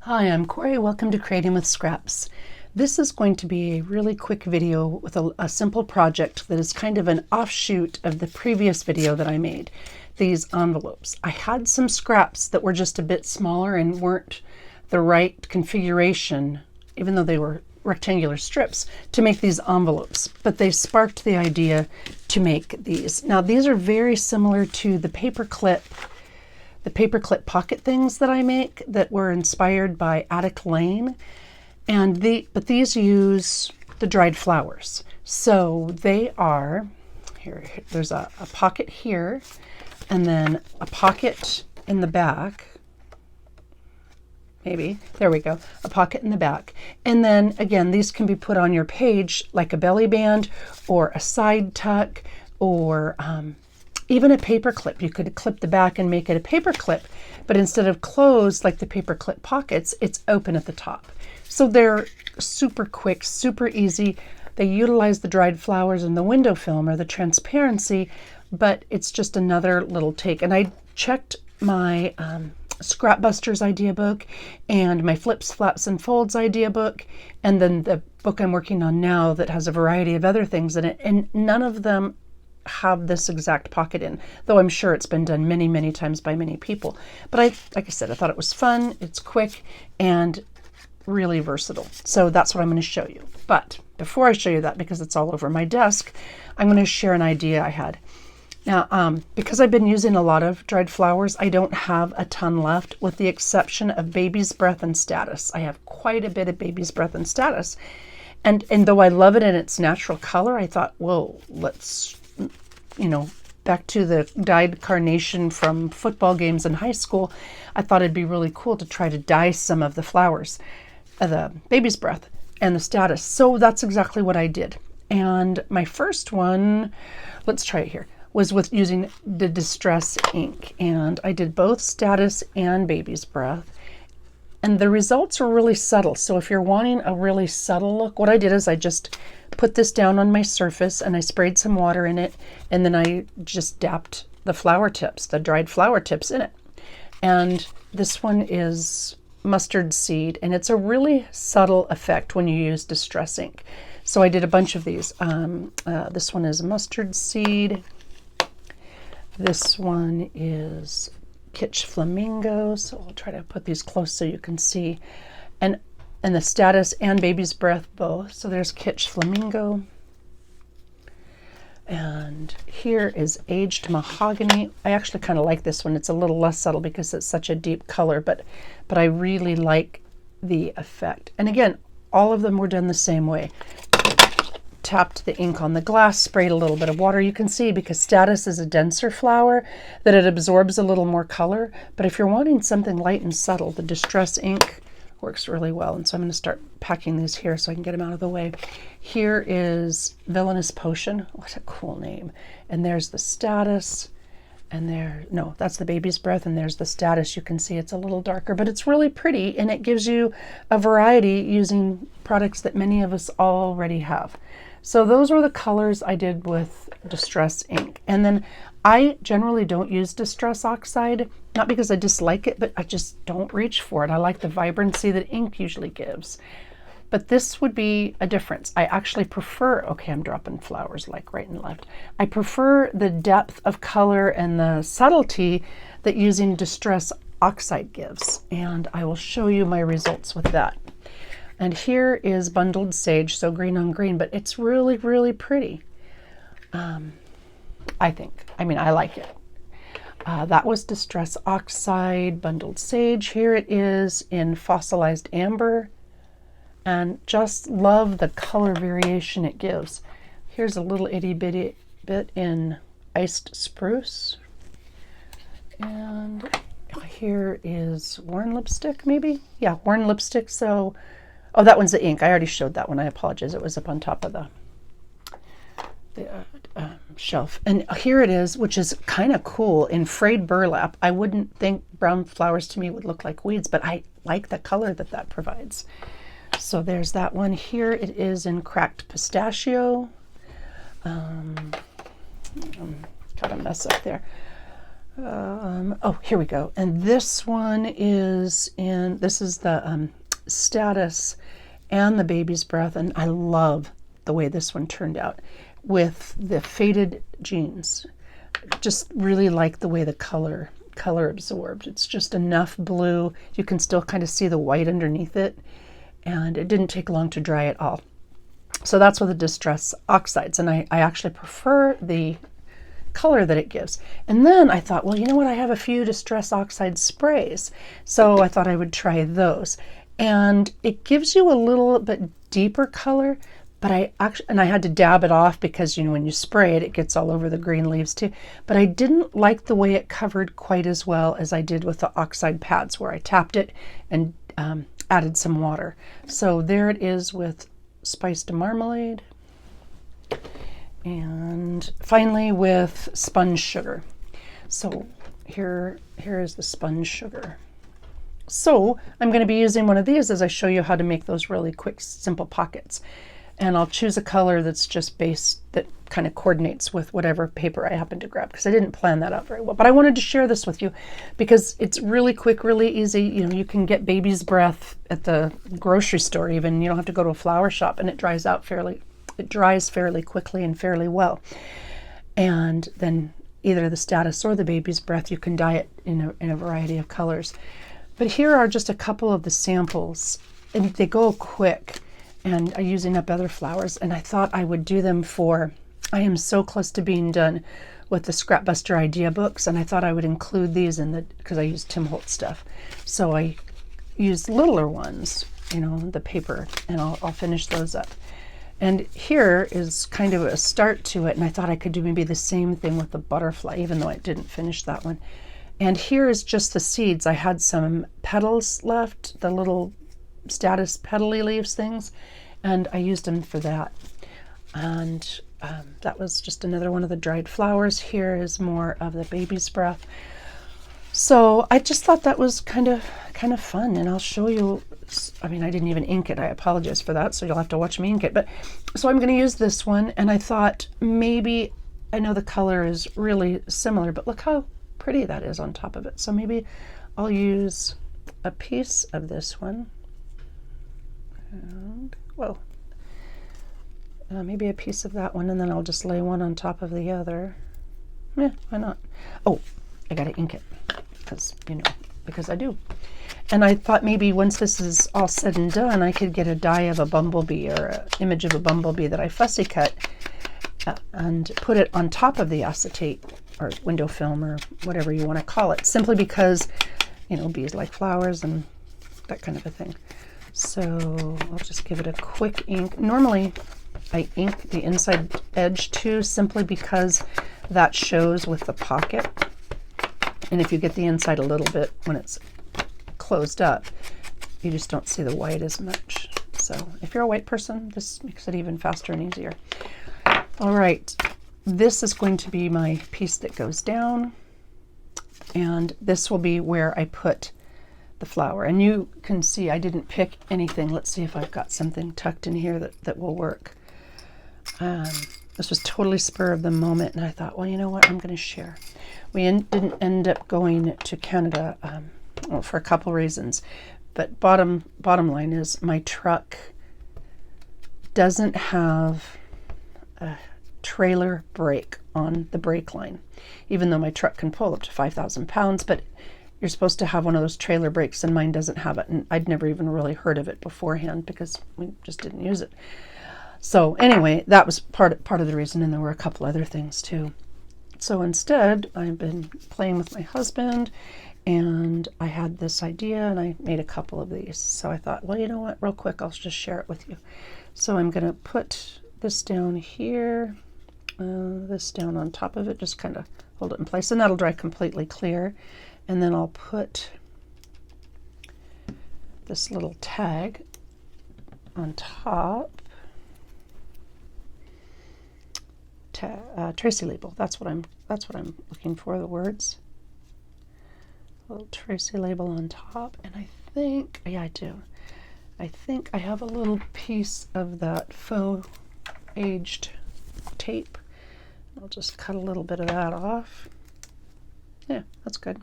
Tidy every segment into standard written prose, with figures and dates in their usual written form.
Hi, I'm Corey. Welcome to Creating with Scraps. This is going to be a really quick video with a simple project that is kind of an offshoot of the previous video that I made, these envelopes. I had some scraps that were just a bit smaller and weren't the right configuration, even though they were rectangular strips, to make these envelopes, but they sparked the idea to make these. Now these are very similar to the paperclip pocket things that I make that were inspired by Attic Lane, but these use the dried flowers. So they are, there's a pocket here, and then a pocket in the back, maybe, there we go, a pocket in the back. And then again, these can be put on your page like a belly band or a side tuck or even a paper clip. You could clip the back and make it a paper clip, but instead of closed like the paper clip pockets, it's open at the top. So they're super quick, super easy. They utilize the dried flowers and the window film or the transparency, but it's just another little take. And I checked my Scrap Busters idea book and my Flips, Flaps, and Folds idea book, and then the book I'm working on now that has a variety of other things in it, and none of them have this exact pocket in, though I'm sure it's been done many, many times by many people. But like I said, I thought it was fun, it's quick, and really versatile. So that's what I'm going to show you. But before I show you that, because it's all over my desk, I'm going to share an idea I had. Now, because I've been using a lot of dried flowers, I don't have a ton left, with the exception of Baby's Breath and Status. I have quite a bit of Baby's Breath and Status. And though I love it in its natural color, I thought, whoa, let's, back to the dyed carnation from football games in high school, I thought it'd be really cool to try to dye some of the flowers, the Baby's Breath and the Status. So that's exactly what I did. And my first one, let's try it here, was with using the Distress ink. And I did both Status and Baby's Breath. And the results are really subtle. So if you're wanting a really subtle look, what I did is I just put this down on my surface and I sprayed some water in it, and then I just dapped the flower tips, the dried flower tips in it. And this one is mustard seed, and it's a really subtle effect when you use Distress ink. So I did a bunch of these. This one is mustard seed. This one is Kitsch Flamingo. So I'll try to put these close so you can see. And the Status and Baby's Breath both. So there's Kitsch Flamingo. And here is Aged Mahogany. I actually kind of like this one. It's a little less subtle because it's such a deep color, but I really like the effect. And again, all of them were done the same way. Tapped the ink on the glass, sprayed a little bit of water. You can see, because Status is a denser flower, that it absorbs a little more color. But if you're wanting something light and subtle, the Distress ink works really well. And so I'm going to start packing these here so I can get them out of the way. Here is Villainous Potion. What a cool name. And there's the Status. And that's the Baby's Breath, and there's the Status. You can see it's a little darker, but it's really pretty, and it gives you a variety using products that many of us already have. So those were the colors I did with Distress ink. And then I generally don't use Distress Oxide, not because I dislike it, but I just don't reach for it. I like the vibrancy that ink usually gives. But this would be a difference. I actually prefer, okay, I'm dropping flowers like right and left. I prefer the depth of color and the subtlety that using Distress Oxide gives. And I will show you my results with that. And here is Bundled Sage, so green on green, but it's really, really pretty. I think. I mean, I like it. That was Distress Oxide, Bundled Sage. Here it is in Fossilized Amber. And just love the color variation it gives. Here's a little itty bitty bit in Iced Spruce. And here is Worn Lipstick, maybe? Yeah, Worn Lipstick. So, oh, that one's the ink. I already showed that one. I apologize. It was up on top of the shelf. And here it is, which is kind of cool, in Frayed Burlap. I wouldn't think brown flowers to me would look like weeds, but I like the color that provides. So there's that one. Here it is in Cracked Pistachio. Got a mess up there. Oh, here we go. And this one is this is the Status and the Baby's Breath. And I love the way this one turned out with the faded jeans. Just really like the way the color absorbed. It's just enough blue. You can still kind of see the white underneath it. And it didn't take long to dry at all. So that's with the Distress Oxides. And I actually prefer the color that it gives. And then I thought, well, you know what? I have a few Distress Oxide sprays. So I thought I would try those. And it gives you a little bit deeper color, but I had to dab it off because, you know, when you spray it, it gets all over the green leaves too. But I didn't like the way it covered quite as well as I did with the oxide pads, where I tapped it and added some water. So there it is with Spiced Marmalade. And finally with sponge sugar. So here is the sponge sugar. So I'm going to be using one of these as I show you how to make those really quick, simple pockets. And I'll choose a color that's just based, that kind of coordinates with whatever paper I happen to grab, because I didn't plan that out very well. But I wanted to share this with you because it's really quick, really easy. You know, you can get Baby's Breath at the grocery store even. You don't have to go to a flower shop, and it dries fairly quickly and fairly well. And then either the Status or the Baby's Breath, you can dye it in a variety of colors. But here are just a couple of the samples, and they go quick, and I'm using up other flowers, and I thought I would do them I am so close to being done with the Scrapbuster idea books, and I thought I would include these because I used Tim Holtz stuff. So I used littler ones, you know, the paper, and I'll finish those up. And here is kind of a start to it, and I thought I could do maybe the same thing with the butterfly, even though I didn't finish that one. And here is just the seeds. I had some petals left, the little Status petally leaves things, and I used them for that. And that was just another one of the dried flowers. Here is more of the Baby's Breath. So I just thought that was kind of fun, and I'll show you. I mean, I didn't even ink it. I apologize for that, so you'll have to watch me ink it. But so I'm going to use this one, and I thought maybe, I know the color is really similar, but look how pretty that is on top of it. So maybe I'll use a piece of this one, and well, maybe a piece of that one, and then I'll just lay one on top of the other. Yeah, why not? Oh, I gotta ink it because I do. And I thought maybe once this is all said and done, I could get a die of a bumblebee or an image of a bumblebee that I fussy cut and put it on top of the acetate or window film or whatever you want to call it, simply because, you know, bees like flowers and that kind of a thing. So I'll just give it a quick ink. Normally I ink the inside edge too, simply because that shows with the pocket. And if you get the inside a little bit when it's closed up, you just don't see the white as much. So if you're a white person, this makes it even faster and easier. All right, this is going to be my piece that goes down, and this will be where I put the flower. And you can see I didn't pick anything. Let's see if I've got something tucked in here that will work. This was totally spur of the moment, and I thought, well, you know what, I'm going to share. We didn't end up going to Canada for a couple reasons, but bottom line is my truck doesn't have a trailer brake on the brake line, even though my truck can pull up to 5,000 pounds, but you're supposed to have one of those trailer brakes, and mine doesn't have it, and I'd never even really heard of it beforehand because we just didn't use it. So anyway, that was part of the reason, and there were a couple other things too. So instead, I've been playing with my husband, and I had this idea, and I made a couple of these. So I thought, well, you know what, real quick, I'll just share it with you. So I'm going to put this down here, this down on top of it, just kind of hold it in place, and that'll dry completely clear. And then I'll put this little tag on top. Tracy label. That's what I'm looking for. The words. A little Tracy label on top, and I think, yeah, I do. I think I have a little piece of that faux aged tape. I'll just cut a little bit of that off. Yeah, that's good.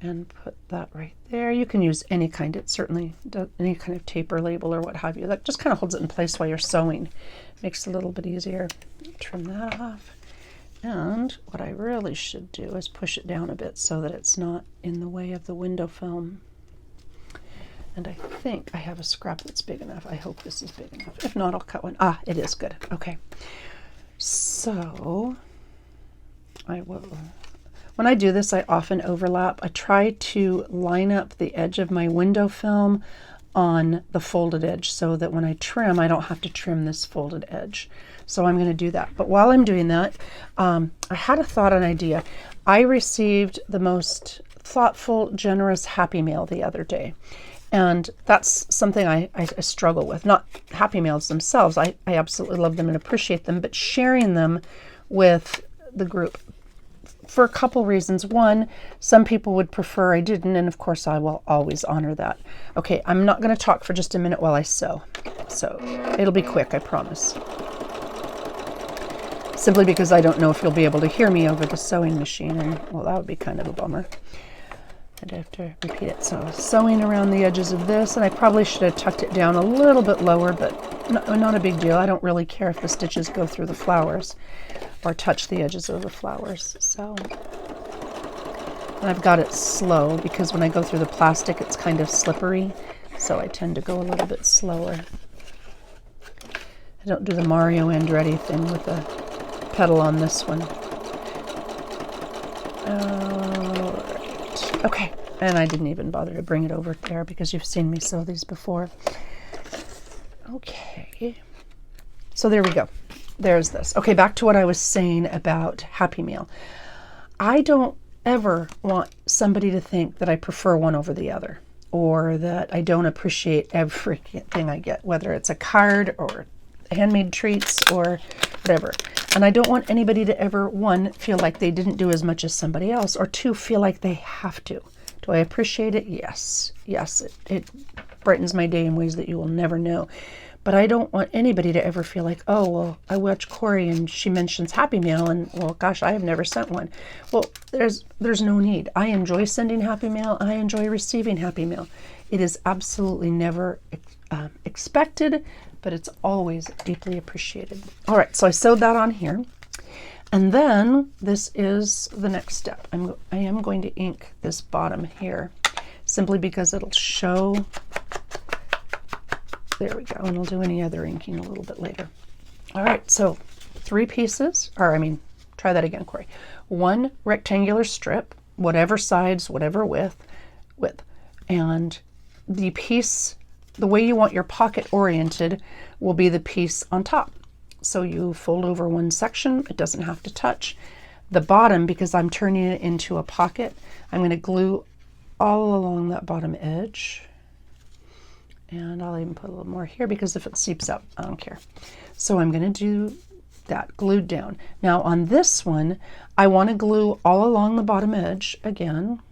And put that right there. You can use any kind, it certainly does, any kind of tape or label or what have you. That just kind of holds it in place while you're sewing. Makes it a little bit easier. Trim that off. And what I really should do is push it down a bit so that it's not in the way of the window film. And I think I have a scrap that's big enough. I hope this is big enough. If not, I'll cut one. Ah, it is good. Okay. So I will, when I do this, I often overlap. I try to line up the edge of my window film on the folded edge so that when I trim, I don't have to trim this folded edge. So I'm going to do that. But while I'm doing that, I had a thought, an idea. I received the most thoughtful, generous Happy Mail the other day. And that's something I struggle with. Not Happy Mails themselves. I absolutely love them and appreciate them, but sharing them with the group for a couple reasons. One, some people would prefer I didn't, and of course I will always honor that. Okay, I'm not going to talk for just a minute while I sew. So it'll be quick, I promise. Simply because I don't know if you'll be able to hear me over the sewing machine, and well, that would be kind of a bummer. I'd have to repeat it. So sewing around the edges of this, and I probably should have tucked it down a little bit lower, but not a big deal. I don't really care if the stitches go through the flowers or touch the edges of the flowers. So, and I've got it slow because when I go through the plastic, it's kind of slippery. So I tend to go a little bit slower. I don't do the Mario Andretti thing with the pedal on this one. Okay, and I didn't even bother to bring it over there because you've seen me sew these before. Okay, so there we go. There's this. Okay, back to what I was saying about Happy Meal. I don't ever want somebody to think that I prefer one over the other or that I don't appreciate everything I get, whether it's a card or handmade treats or whatever. And I don't want anybody to ever, one, feel like they didn't do as much as somebody else, or two, feel like they have to. Do I appreciate it? Yes. Yes, it brightens my day in ways that you will never know. But I don't want anybody to ever feel like, oh, well, I watch Corey and she mentions Happy Mail and, well, gosh, I have never sent one. Well, there's no need. I enjoy sending Happy Mail. I enjoy receiving Happy Mail. It is absolutely never expected, but it's always deeply appreciated. All right, so I sewed that on here. And then this is the next step. I am going to ink this bottom here simply because it'll show. There we go, and I'll do any other inking a little bit later. All right, so 3 pieces, try that again, Corey. 1 rectangular strip, whatever size, whatever width, and the piece, the way you want your pocket oriented will be the piece on top. So you fold over one section, it doesn't have to touch. The bottom, because I'm turning it into a pocket, I'm going to glue all along that bottom edge. And I'll even put a little more here because if it seeps out, I don't care. So I'm going to do that glued down. Now on this one, I want to glue all along the bottom edge again.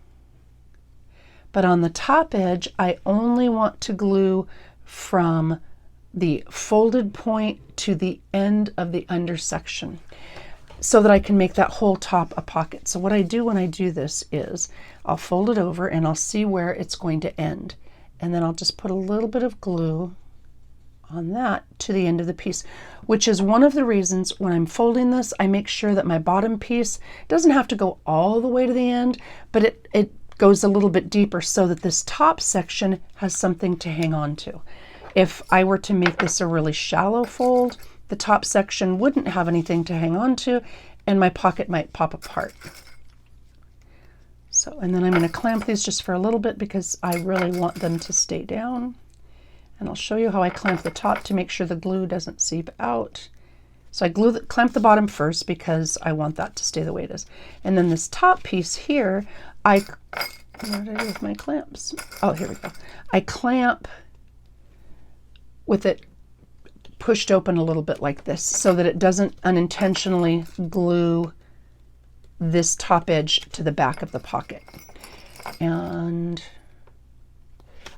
But on the top edge, I only want to glue from the folded point to the end of the under section so that I can make that whole top a pocket. So what I do when I do this is I'll fold it over and I'll see where it's going to end. And then I'll just put a little bit of glue on that to the end of the piece, which is one of the reasons when I'm folding this, I make sure that my bottom piece doesn't have to go all the way to the end, but it goes a little bit deeper so that this top section has something to hang on to. If I were to make this a really shallow fold, the top section wouldn't have anything to hang on to and my pocket might pop apart. So, and then I'm going to clamp these just for a little bit because I really want them to stay down. And I'll show you how I clamp the top to make sure the glue doesn't seep out. So I clamp the bottom first because I want that to stay the way it is. And then this top piece here, what did I do with my clamps? Oh, here we go. I clamp with it pushed open a little bit like this so that it doesn't unintentionally glue this top edge to the back of the pocket. And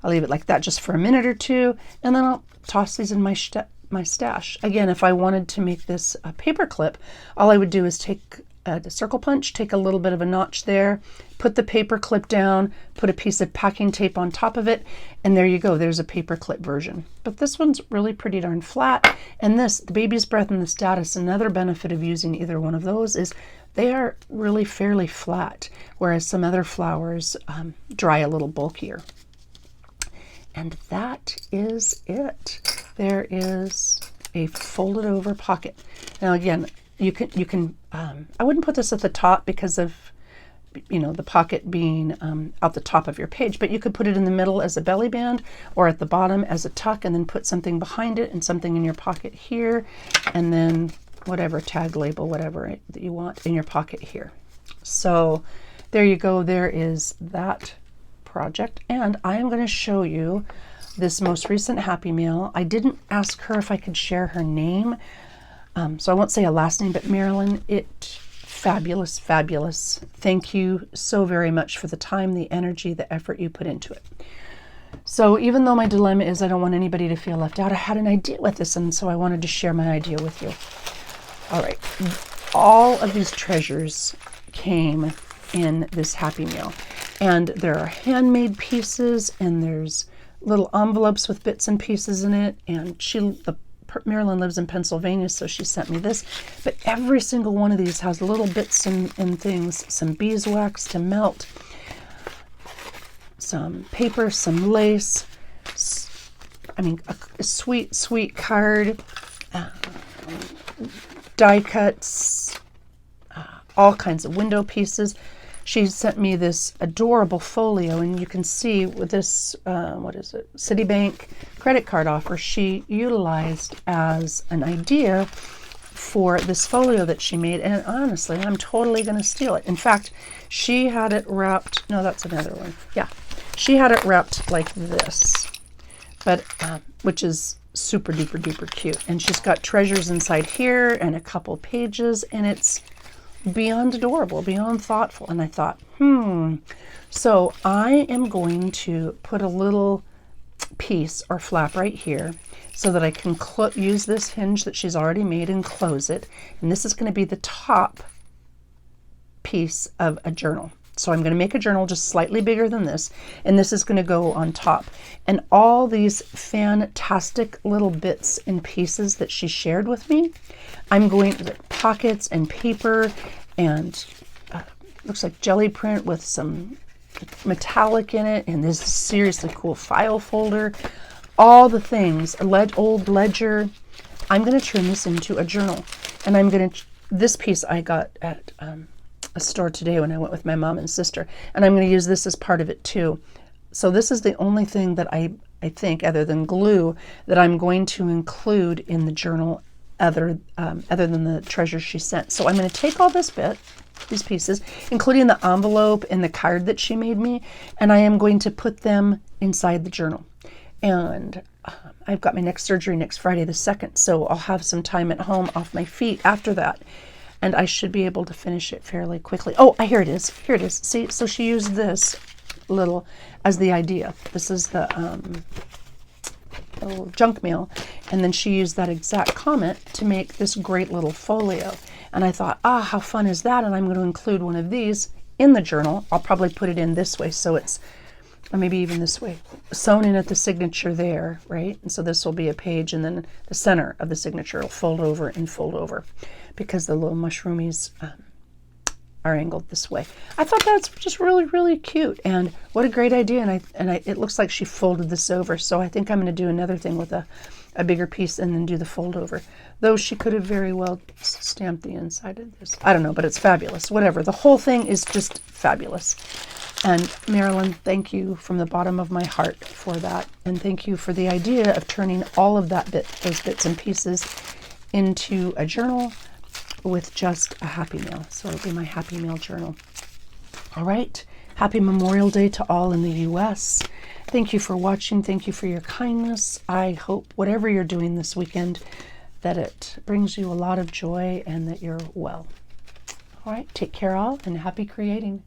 I'll leave it like that just for a minute or two, and then I'll toss these in my stash. Again, if I wanted to make this a paper clip, all I would do is take the circle punch, take a little bit of a notch there, put the paper clip down, put a piece of packing tape on top of it, and there you go. There's a paper clip version. But this one's really pretty darn flat. And this, the Baby's Breath and the Status, another benefit of using either one of those is they are really fairly flat, whereas some other flowers dry a little bulkier. And that is it. There is a folded over pocket. Now again, you can I wouldn't put this at the top because of, you know, the pocket being out the top of your page, but you could put it in the middle as a belly band or at the bottom as a tuck, and then put something behind it and something in your pocket here, and then whatever tag label, whatever that you want in your pocket here. So there you go. There is that project, and I am going to show you this most recent Happy Mail. I didn't ask her if I could share her name, so I won't say a last name, but Marilyn, fabulous, fabulous. Thank you so very much for the time, the energy, the effort you put into it. So even though my dilemma is I don't want anybody to feel left out, I had an idea with this, and so I wanted to share my idea with you. All right, all of these treasures came in this Happy Mail, and there are handmade pieces, and there's little envelopes with bits and pieces in it, and Marilyn lives in Pennsylvania, so she sent me this. But every single one of these has little bits and things, some beeswax to melt, some paper, some lace, I mean, a sweet, sweet card, die cuts, all kinds of window pieces. She sent me this adorable folio, and you can see with this, what is it, Citibank credit card offer, she utilized as an idea for this folio that she made. And honestly, I'm totally going to steal it. In fact, she had it wrapped, no, that's another one. Yeah, she had it wrapped like this, but which is super duper duper cute. And she's got treasures inside here and a couple pages, and it's beyond adorable, beyond thoughtful. And I thought, so I am going to put a little piece or flap right here so that I can use this hinge that she's already made and close it. And this is going to be the top piece of a journal. So I'm going to make a journal just slightly bigger than this, and this is going to go on top. And all these fantastic little bits and pieces that she shared with me, I'm going to pockets and paper, and looks like jelly print with some metallic in it, and this seriously cool file folder, all the things, old ledger. I'm going to turn this into a journal, and I'm going to, this piece I got at a store today when I went with my mom and sister, and I'm going to use this as part of it too. So this is the only thing that I think, other than glue, that I'm going to include in the journal other than the treasures she sent. So I'm going to take all these pieces, including the envelope and the card that she made me, and I am going to put them inside the journal. And I've got my next surgery next Friday the 2nd, so I'll have some time at home off my feet after that, and I should be able to finish it fairly quickly. Oh, here it is. Here it is. See, so she used this little as the idea. This is the little junk mail, and then she used that exact comment to make this great little folio. And I thought, how fun is that? And I'm going to include one of these in the journal. I'll probably put it in this way, so it's, or maybe even this way, sewn in at the signature there, right? And so this will be a page, and then the center of the signature will fold over and fold over, because the little mushroomies are angled this way. I thought that's just really, really cute, and what a great idea. And it looks like she folded this over, so I think I'm going to do another thing with a bigger piece and then do the fold over. Though she could have very well stamped the inside of this. I don't know, but it's fabulous. Whatever. The whole thing is just fabulous. And Marilyn, thank you from the bottom of my heart for that. And thank you for the idea of turning all of those bits and pieces into a journal with just a Happy Mail. So it'll be my Happy Mail journal. All right. Happy Memorial Day to all in the U.S. Thank you for watching. Thank you for your kindness. I hope whatever you're doing this weekend, that it brings you a lot of joy and that you're well. All right. Take care all, and happy creating.